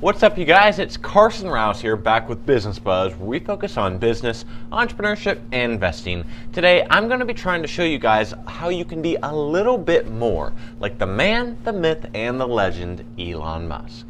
What's up, you guys? It's Carson Rouse here, back with Business Buzz, where we focus on business, entrepreneurship, and investing. Today, I'm going to be trying to show you guys how you can be a little bit more like the man, the myth, and the legend, Elon Musk.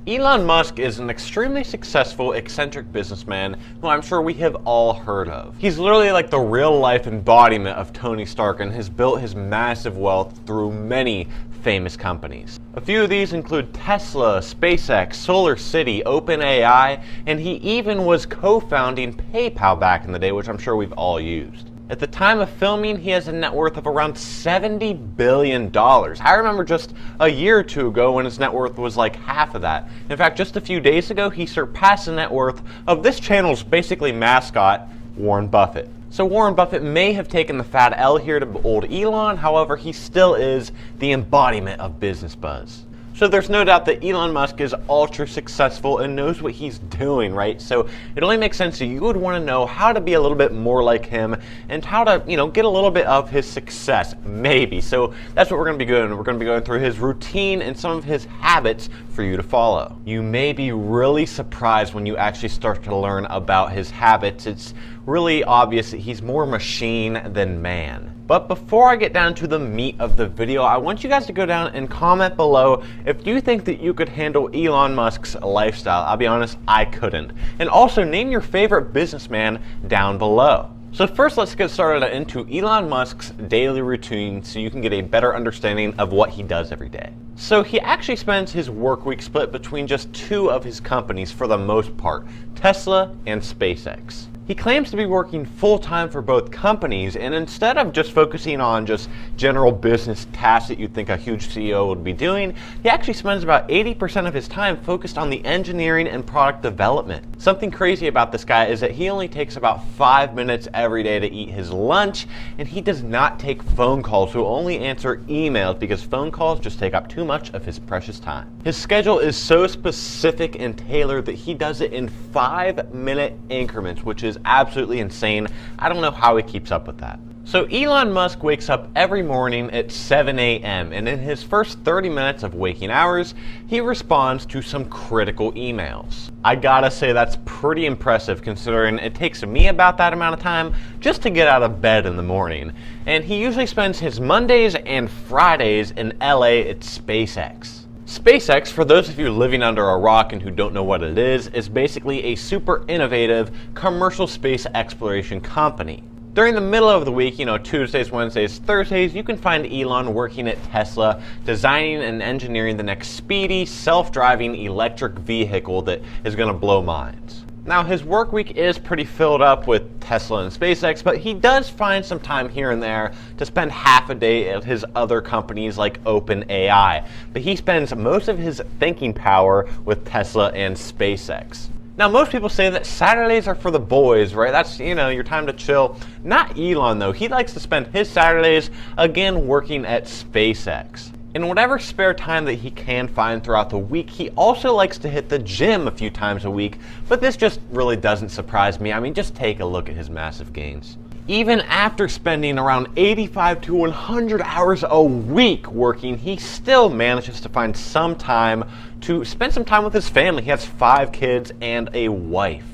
Elon Musk is an extremely successful, eccentric businessman who I'm sure we have all heard of. He's literally like the real-life embodiment of Tony Stark and has built his massive wealth through many famous companies. A few of these include Tesla, SpaceX, SolarCity, OpenAI, and he even was co-founding PayPal back in the day, which I'm sure we've all used. At the time of filming, he has a net worth of around $70 billion. I remember just a year or two ago when his net worth was like half of that. In fact, just a few days ago, he surpassed the net worth of this channel's basically mascot, Warren Buffett. So Warren Buffett may have taken the fat L here to old Elon, however, he still is the embodiment of business buzz. So there's no doubt that Elon Musk is ultra successful and knows what he's doing, right? So it only makes sense that you would want to know how to be a little bit more like him and how to, get a little bit of his success, maybe. So that's what we're going to be doing. We're going to be going through his routine and some of his habits for you to follow. You may be really surprised when you actually start to learn about his habits. It's really obvious that he's more machine than man. But before I get down to the meat of the video, I want you guys to go down and comment below if you think that you could handle Elon Musk's lifestyle. I'll be honest, I couldn't. And also name your favorite businessman down below. So first, let's get started into Elon Musk's daily routine so you can get a better understanding of what he does every day. So he actually spends his work week split between just two of his companies for the most part, Tesla and SpaceX. He claims to be working full-time for both companies, and instead of just focusing on just general business tasks that you'd think a huge CEO would be doing, he actually spends about 80% of his time focused on the engineering and product development. Something crazy about this guy is that he only takes about 5 minutes every day to eat his lunch, and he does not take phone calls, so only answer emails because phone calls just take up too much of his precious time. His schedule is so specific and tailored that he does it in 5-minute increments, which is absolutely insane. I don't know how he keeps up with that. So Elon Musk wakes up every morning at 7 a.m. and in his first 30 minutes of waking hours, he responds to some critical emails. I gotta say that's pretty impressive considering it takes me about that amount of time just to get out of bed in the morning. And he usually spends his Mondays and Fridays in LA at SpaceX. SpaceX, for those of you living under a rock and who don't know what it is basically a super innovative commercial space exploration company. During the middle of the week, Tuesdays, Wednesdays, Thursdays, you can find Elon working at Tesla, designing and engineering the next speedy, self-driving electric vehicle that is going to blow minds. Now, his work week is pretty filled up with Tesla and SpaceX, but he does find some time here and there to spend half a day at his other companies like OpenAI. But he spends most of his thinking power with Tesla and SpaceX. Now, most people say that Saturdays are for the boys, right? That's, your time to chill. Not Elon, though. He likes to spend his Saturdays, again, working at SpaceX. In whatever spare time that he can find throughout the week, he also likes to hit the gym a few times a week, but this just really doesn't surprise me. I mean, just take a look at his massive gains. Even after spending around 85 to 100 hours a week working, he still manages to find some time to spend some time with his family. He has 5 kids and a wife.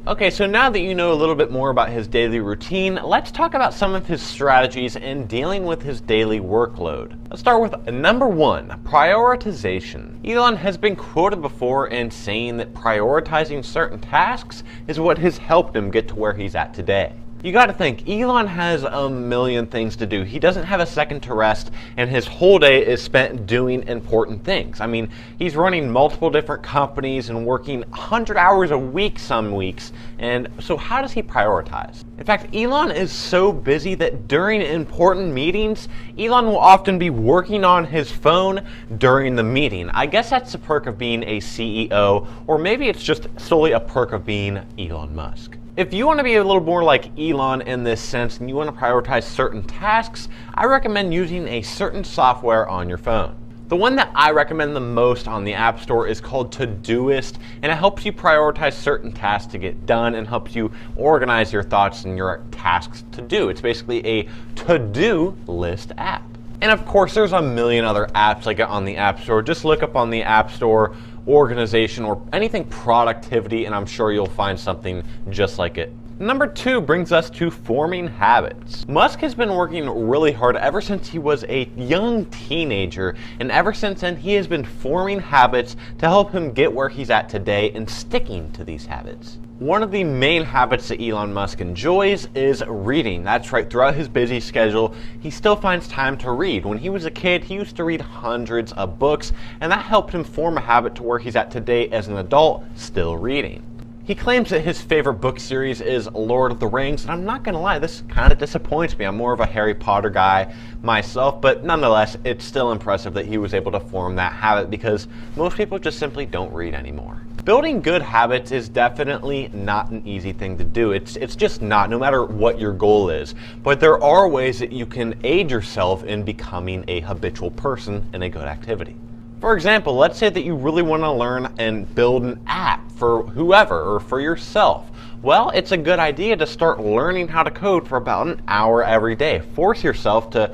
Okay, so now that you know a little bit more about his daily routine, let's talk about some of his strategies in dealing with his daily workload. Let's start with number 1, prioritization. Elon has been quoted before in saying that prioritizing certain tasks is what has helped him get to where he's at today. You gotta think, Elon has a million things to do. He doesn't have a second to rest, and his whole day is spent doing important things. I mean, he's running multiple different companies and working 100 hours a week some weeks, and so how does he prioritize? In fact, Elon is so busy that during important meetings, Elon will often be working on his phone during the meeting. I guess that's the perk of being a CEO, or maybe it's just solely a perk of being Elon Musk. If you want to be a little more like Elon in this sense and you want to prioritize certain tasks, I recommend using a certain software on your phone. The one that I recommend the most on the App Store is called Todoist, and it helps you prioritize certain tasks to get done and helps you organize your thoughts and your tasks to do. It's basically a to-do list app. And of course, there's a million other apps like it on the App Store. Just look up on the App Store organization or anything productivity, and I'm sure you'll find something just like it. Number 2 brings us to forming habits. Musk has been working really hard ever since he was a young teenager, and ever since then he has been forming habits to help him get where he's at today and sticking to these habits. One of the main habits that Elon Musk enjoys is reading. That's right, throughout his busy schedule, he still finds time to read. When he was a kid, he used to read hundreds of books, and that helped him form a habit to where he's at today as an adult, still reading. He claims that his favorite book series is Lord of the Rings, and I'm not gonna lie, this kind of disappoints me. I'm more of a Harry Potter guy myself, but nonetheless, it's still impressive that he was able to form that habit because most people just simply don't read anymore. Building good habits is definitely not an easy thing to do. It's just not, no matter what your goal is. But there are ways that you can aid yourself in becoming a habitual person in a good activity. For example, let's say that you really want to learn and build an app for whoever or for yourself. Well, it's a good idea to start learning how to code for about an hour every day. Force yourself to,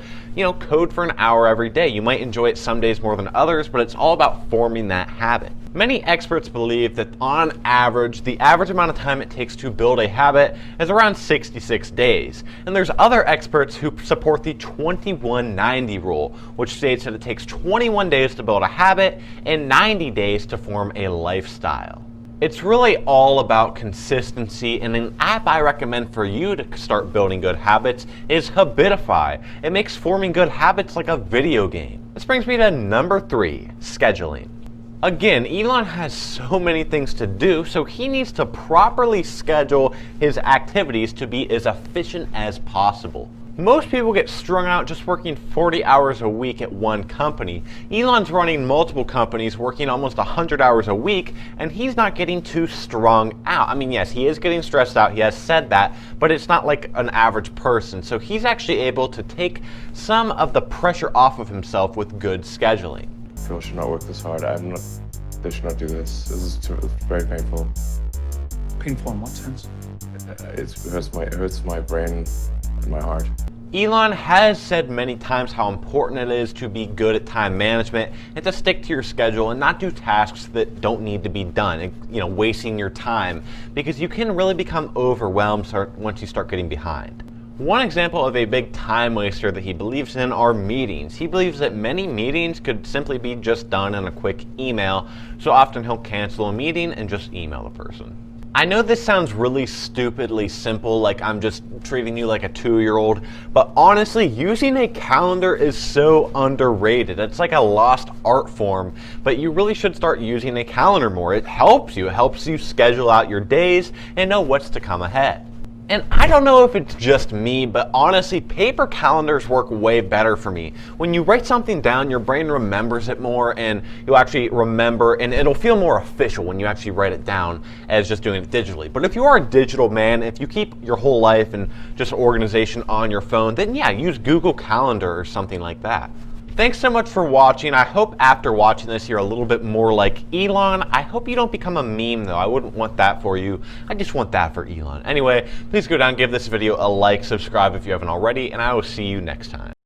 code for an hour every day. You might enjoy it some days more than others, but it's all about forming that habit. Many experts believe that on average, the average amount of time it takes to build a habit is around 66 days. And there's other experts who support the 21-90 rule, which states that it takes 21 days to build a habit and 90 days to form a lifestyle. It's really all about consistency, and an app I recommend for you to start building good habits is Habitify. It makes forming good habits like a video game. This brings me to number 3, scheduling. Again, Elon has so many things to do, so he needs to properly schedule his activities to be as efficient as possible. Most people get strung out just working 40 hours a week at one company. Elon's running multiple companies, working almost 100 hours a week, and he's not getting too strung out. I mean, yes, he is getting stressed out, he has said that, but it's not like an average person. So he's actually able to take some of the pressure off of himself with good scheduling. People should not work this hard. They should not do this. It's very painful. Painful in what sense? It hurts my brain and my heart. Elon has said many times how important it is to be good at time management and to stick to your schedule and not do tasks that don't need to be done, and, wasting your time, because you can really become overwhelmed once you start getting behind. One example of a big time waster that he believes in are meetings. He believes that many meetings could simply be just done in a quick email, so often he'll cancel a meeting and just email the person. I know this sounds really stupidly simple, like I'm just treating you like a 2-year-old, but honestly, using a calendar is so underrated. It's like a lost art form, but you really should start using a calendar more. It helps you schedule out your days and know what's to come ahead. And I don't know if it's just me, but honestly, paper calendars work way better for me. When you write something down, your brain remembers it more, and you'll actually remember, and it'll feel more official when you actually write it down as just doing it digitally. But if you are a digital man, if you keep your whole life and just organization on your phone, then yeah, use Google Calendar or something like that. Thanks so much for watching. I hope after watching this you're a little bit more like Elon. I hope you don't become a meme though. I wouldn't want that for you. I just want that for Elon. Anyway, please go down, give this video a like, subscribe if you haven't already, and I will see you next time.